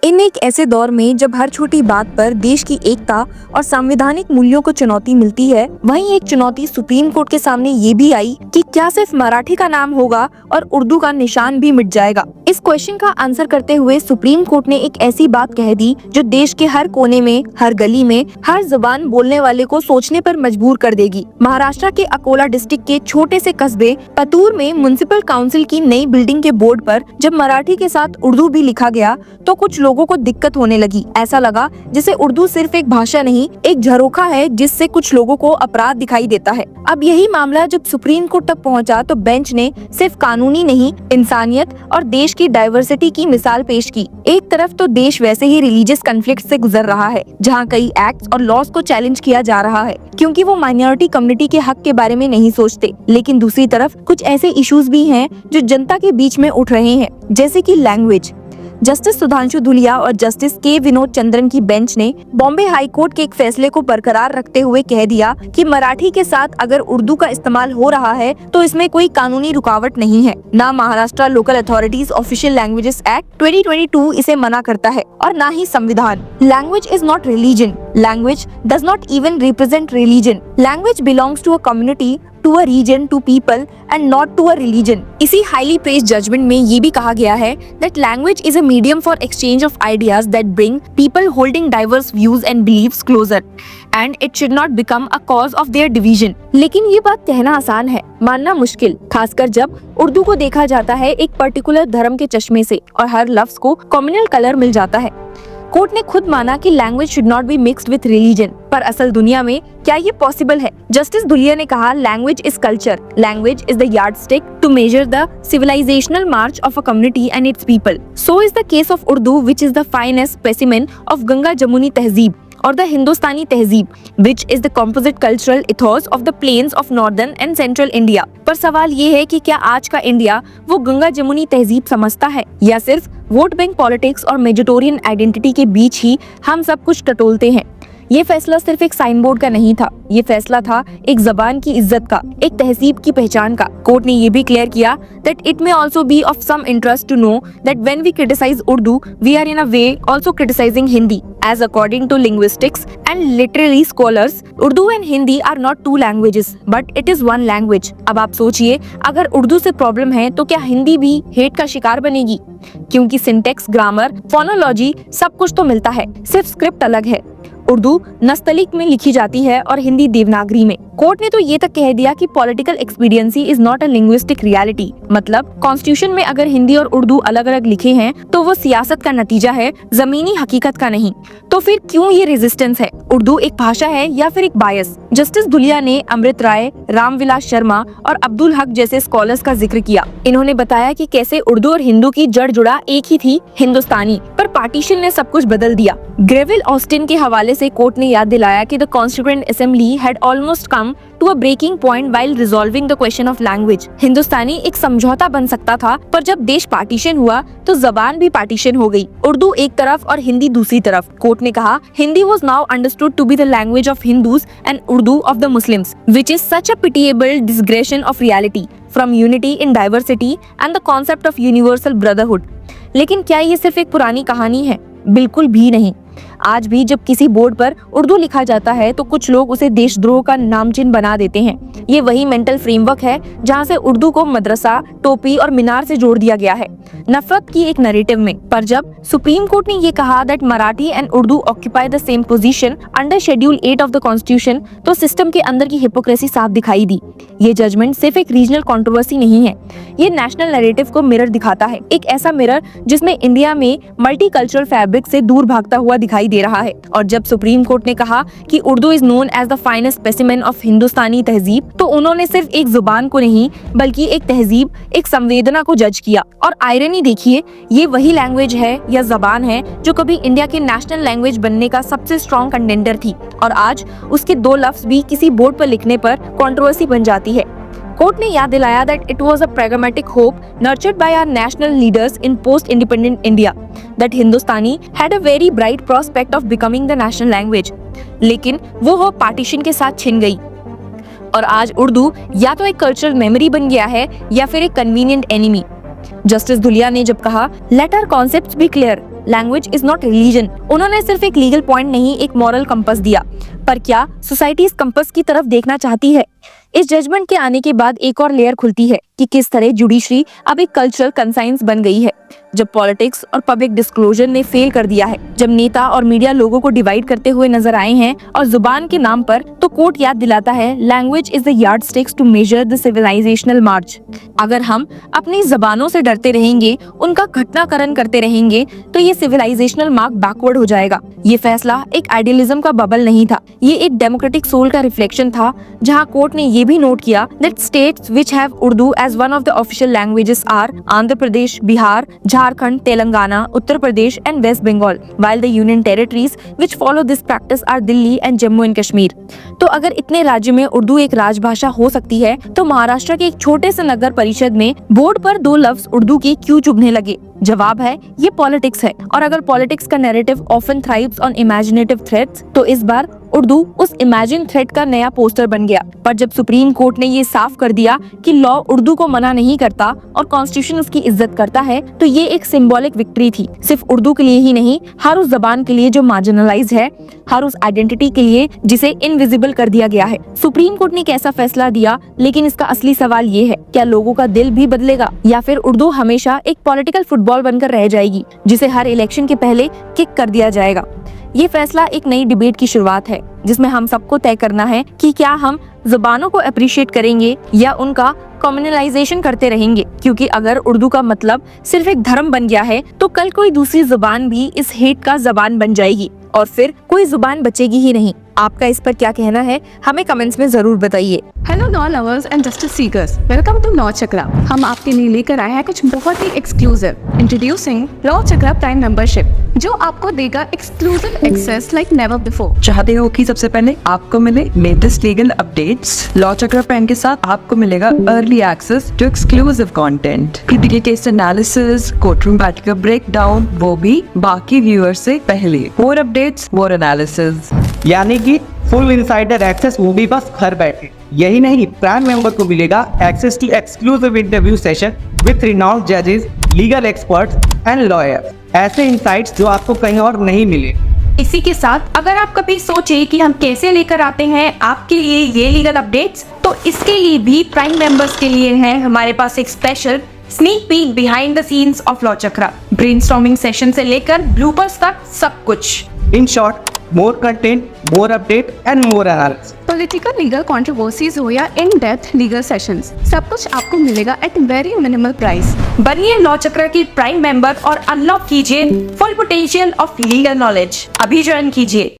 इन एक ऐसे दौर में जब हर छोटी बात पर देश की एकता और संवैधानिक मूल्यों को चुनौती मिलती है, वहीं एक चुनौती सुप्रीम कोर्ट के सामने ये भी आई कि क्या सिर्फ मराठी का नाम होगा और उर्दू का निशान भी मिट जाएगा। इस क्वेश्चन का आंसर करते हुए सुप्रीम कोर्ट ने एक ऐसी बात कह दी जो देश के हर कोने में, हर गली में, हर जुबान बोलने वाले को सोचने पर मजबूर कर देगी। महाराष्ट्र के अकोला डिस्ट्रिक्ट के छोटे से कस्बे पतूर में म्युनिसिपल काउंसिल की नई बिल्डिंग के बोर्ड पर जब मराठी के साथ उर्दू भी लिखा गया तो कुछ लोगों को दिक्कत होने लगी। ऐसा लगा जैसे उर्दू सिर्फ एक भाषा नहीं, एक झरोखा है जिससे कुछ लोगों को अपराध दिखाई देता है। अब यही मामला जब सुप्रीम कोर्ट तक पहुंचा तो बेंच ने सिर्फ कानूनी नहीं, इंसानियत और देश की डाइवर्सिटी की मिसाल पेश की। एक तरफ तो देश वैसे ही रिलीजियस कॉन्फ्लिक्ट से गुजर रहा है, जहां कई एक्ट्स और लॉज को चैलेंज किया जा रहा है क्योंकि वो माइनॉरिटी कम्युनिटी के हक के बारे में नहीं सोचते। लेकिन दूसरी तरफ कुछ ऐसे इश्यूज भी हैं जो जनता के बीच में उठ रहे हैं, जैसे कि लैंग्वेज। जस्टिस सुधांशु धुलिया और जस्टिस के विनोद चंद्रन की बेंच ने बॉम्बे हाई कोर्ट के एक फैसले को बरकरार रखते हुए कह दिया कि मराठी के साथ अगर उर्दू का इस्तेमाल हो रहा है तो इसमें कोई कानूनी रुकावट नहीं है। ना Maharashtra local authorities official languages act 2022 इसे मना करता है और ना ही संविधान। Language is not religion, language does not even represent religion, language belongs to a community, to a region, to people and not to a religion। इसी highly praised judgment में ये भी कहा गया है that language is a medium for exchange of ideas that bring people holding diverse views and beliefs closer and it should not become a cause of their division। लेकिन ये बात कहना आसान है, मानना मुश्किल, खासकर जब उर्दू को देखा जाता है एक पर्टिकुलर धर्म के चश्मे से और हर लफ्ज को कम्युनल कलर मिल जाता है। कोर्ट ने खुद माना कि language should not be mixed with religion, पर असल दुनिया में क्या ये पॉसिबल है? जस्टिस धुलिया ने कहा, language is culture, language is the yardstick to measure the civilisational march of a community and its people. So is the case of Urdu which is the finest specimen of Ganga Jamuni tehzeeb और the हिंदुस्तानी तहजीब which is the composite cultural ethos of the plains of northern and central India। पर सवाल ये है कि क्या आज का इंडिया वो गंगा जमुनी तहजीब समझता है या सिर्फ वोट बैंक पॉलिटिक्स और मेजोरिटेरियन आइडेंटिटी के बीच ही हम सब कुछ टटोलते हैं? ये फैसला सिर्फ एक साइन बोर्ड का नहीं था, ये फैसला था एक जबान की इज्जत का, एक तहजीब की पहचान का। कोर्ट ने ये भी क्लियर किया that it may also be of some interest to know that when we criticize Urdu, we are in a way also criticizing Hindi, as according to linguistics and literary scholars, Urdu and Hindi are not two languages, but it is one language। अब आप सोचिए, अगर उर्दू से problem है तो क्या हिंदी भी hate का शिकार बनेगी? क्योंकि सिंटेक्स, ग्रामर, फोनोलॉजी सब कुछ तो मिलता है, सिर्फ स्क्रिप्ट अलग है। उर्दू नस्तलिक में लिखी जाती है और हिंदी देवनागरी में। कोर्ट ने तो ये तक कह दिया कि political expediency is not a linguistic reality, मतलब कॉन्स्टिट्यूशन में अगर हिंदी और उर्दू अलग अलग लिखे हैं तो वो सियासत का नतीजा है, जमीनी हकीकत का नहीं। तो फिर क्यों ये रेजिस्टेंस है? उर्दू एक भाषा है या फिर एक बायस? जस्टिस धुलिया ने अमृत राय, रामविलास शर्मा और अब्दुल हक जैसे स्कॉलर्स का जिक्र किया। इन्होंने बताया कि कैसे उर्दू और हिंदू की जड़ जुड़ा एक ही थी, हिंदुस्तानी, पर पार्टीशन ने सब कुछ बदल दिया। ग्रेविल ऑस्टिन के हवाले से कोर्ट ने याद दिलाया कि the constituent assembly had almost come to a breaking point while resolving the question of language। हिंदुस्तानी एक समझौता बन सकता था, पर जब देश पार्टीशन हुआ तो जबान भी पार्टीशन हो गई, उर्दू एक तरफ और हिंदी दूसरी तरफ। कोर्ट ने कहा, Hindi was now understood to be the language of Hindus and Urdu of the Muslims, which is such a pitiable digression of reality from unity in diversity and the concept of universal brotherhood। लेकिन क्या ये सिर्फ एक पुरानी कहानी है? बिल्कुल भी नहीं। आज भी जब किसी बोर्ड पर उर्दू लिखा जाता है तो कुछ लोग उसे देशद्रोह का नामचिन्ह बना देते हैं। ये वही मेंटल फ्रेमवर्क है जहां से उर्दू को मदरसा, टोपी और मीनार से जोड़ दिया गया है, नफरत की एक नैरेटिव में। पर जब सुप्रीम कोर्ट ने ये कहा that Marathi and Urdu occupy the same position under schedule 8 of the constitution, तो सिस्टम के अंदर की हिपोक्रेसी साफ दिखाई दी। ये जजमेंट सिर्फ एक रीजनल कंट्रोवर्सी नहीं है, ये नेशनल नैरेटिव को मिरर दिखाता है, एक ऐसा मिरर जिसमें इंडिया में मल्टीकल्चरल फैब्रिक से दूर भागता हुआ दिखाई दे रहा है। और जब सुप्रीम कोर्ट ने कहा कि Urdu is known as the finest specimen of Hindustani तहजीब, तो उन्होंने सिर्फ एक जुबान को नहीं बल्कि एक तहजीब, एक संवेदना को जज किया। और आयरनी देखिए, ये वही लैंग्वेज है या जबान है जो कभी इंडिया के नेशनल लैंग्वेज बनने का सबसे स्ट्रॉन्ग कंटेंडर थी और आज उसके दो लफ्ज भी किसी बोर्ड पर लिखने पर कंट्रोवर्सी बन जाती है। कोर्ट ने याद दिलाया that it was a pragmatic hope nurtured by our national leaders in post-independent India that Hindustani had a very bright prospect of becoming the national language। लेकिन वो होप पार्टीशन के साथ छिन गई और आज उर्दू या तो एक कल्चरल मेमोरी बन गया है या फिर एक कन्वीनियंट एनिमी। जस्टिस धुलिया ने जब कहा, let our concepts be clear, language is not religion. उन्होंने सिर्फ एक लीगल पॉइंट नहीं, एक मॉरल कंपास दिया। पर क्या सोसाइटी इस कंपास की तरफ देखना चाहती है? इस जजमेंट के आने के बाद एक और लेयर खुलती है कि किस तरह जुडिशरी अब एक कल्चरल कंसाइंस बन गई है। जब पॉलिटिक्स और पब्लिक डिस्क्लोजर ने फेल कर दिया है, जब नेता और मीडिया लोगों को डिवाइड करते हुए नजर आए हैं और जुबान के नाम पर, तो कोर्ट याद दिलाता है language is the yardsticks to measure the civilisational march. अगर हम अपनी जबानों से डरते रहेंगे, उनका घटनाकरण करते रहेंगे, तो ये सिविलाइजेशनल मार्क बैकवर्ड हो जाएगा। ये फैसला एक आइडियलिज्म का बबल नहीं था, ये एक डेमोक्रेटिक सोल का रिफ्लेक्शन था, जहां कोर्ट ने ये भी नोट किया that states which have Urdu as one of the official languages are Andhra Pradesh, Bihar, Jharkhand, Telangana, Uttar Pradesh and West Bengal, while the union territories which follow this practice are Delhi and Jammu and Kashmir. तो अगर इतने राज्य में उर्दू एक राजभाषा हो सकती है, तो महाराष्ट्र के एक छोटे से नगर परिषद में बोर्ड पर 2 लफ्ज उर्दू के क्यों चुभने लगे? जवाब है, ये पॉलिटिक्स है। और अगर पॉलिटिक्स का narrative often thrives on imaginative threats, तो इस बार उर्दू उस इमेजिन थ्रेट का नया पोस्टर बन गया। पर जब सुप्रीम कोर्ट ने ये साफ कर दिया कि लॉ उर्दू को मना नहीं करता और कॉन्स्टिट्यूशन उसकी इज्जत करता है, तो ये एक सिंबॉलिक विक्ट्री थी, सिर्फ उर्दू के लिए ही नहीं, हर उस जबान के लिए जो मार्जिनलाइज है, हर उस आइडेंटिटी के लिए जिसे इनविजिबल कर दिया गया है। सुप्रीम कोर्ट ने कैसा फैसला दिया, लेकिन इसका असली सवाल ये है, क्या लोगों का दिल भी बदलेगा या फिर उर्दू हमेशा एक पॉलिटिकल फुटबॉल बनकर रह जाएगी, जिसे हर इलेक्शन के पहले किक कर दिया जाएगा? ये फैसला एक नई डिबेट की शुरुआत है, जिसमें हम सबको तय करना है कि क्या हम जुबानों को अप्रिशिएट करेंगे या उनका कम्युनलाइजेशन करते रहेंगे। क्योंकि अगर उर्दू का मतलब सिर्फ एक धर्म बन गया है, तो कल कोई दूसरी जुबान भी इस हेट का जबान बन जाएगी और फिर कोई जुबान बचेगी ही नहीं। आपका इस पर क्या कहना है, हमें कमेंट्स में जरूर बताइए। Hello law lovers and justice seekers, welcome to law Chakra. हम आपके लिए लेकर आए हैं कुछ बहुत ही exclusive. Introducing law Chakra prime membership, जो आपको देगा exclusive access like never before. चाहते हो कि सबसे पहले आपको मिले latest legal updates? Law Chakra prime के साथ आपको मिलेगा early access to exclusive content, critical case analysis, courtroom battle का ब्रेकडाउन, वो भी बाकी व्यूअर्स से पहले। मोर अपडेट्स, मोर एनालिसिस, यानी कि फुल इनसाइडर एक्सेस, वो भी बस घर बैठे। यही नहीं, प्राइम मेंबर को मिलेगा access to exclusive interview session with renowned जजेस, लीगल एक्सपर्ट्स एंड लॉयर्स। ऐसे इनसाइट्स जो आपको कहीं और नहीं मिले। इसी के साथ अगर आप कभी सोचे कि हम कैसे लेकर आते हैं आपके लिए ये लीगल अपडेट्स, तो इसके लिए भी प्राइम मेंबर्स के लिए है हमारे पास एक special sneak peek behind the scenes of law chakra. Brainstorming session से लेकर ब्लूपर्स तक सब कुछ। In short, more content, more update and more analysis. Political legal controversies हो या इन डेप्थ लीगल सेशंस, सब कुछ आपको मिलेगा एट वेरी मिनिमल प्राइस। बनिए लॉ चक्र की प्राइम मेंबर और अनलॉक कीजिए full potential of legal knowledge. अभी ज्वाइन कीजिए।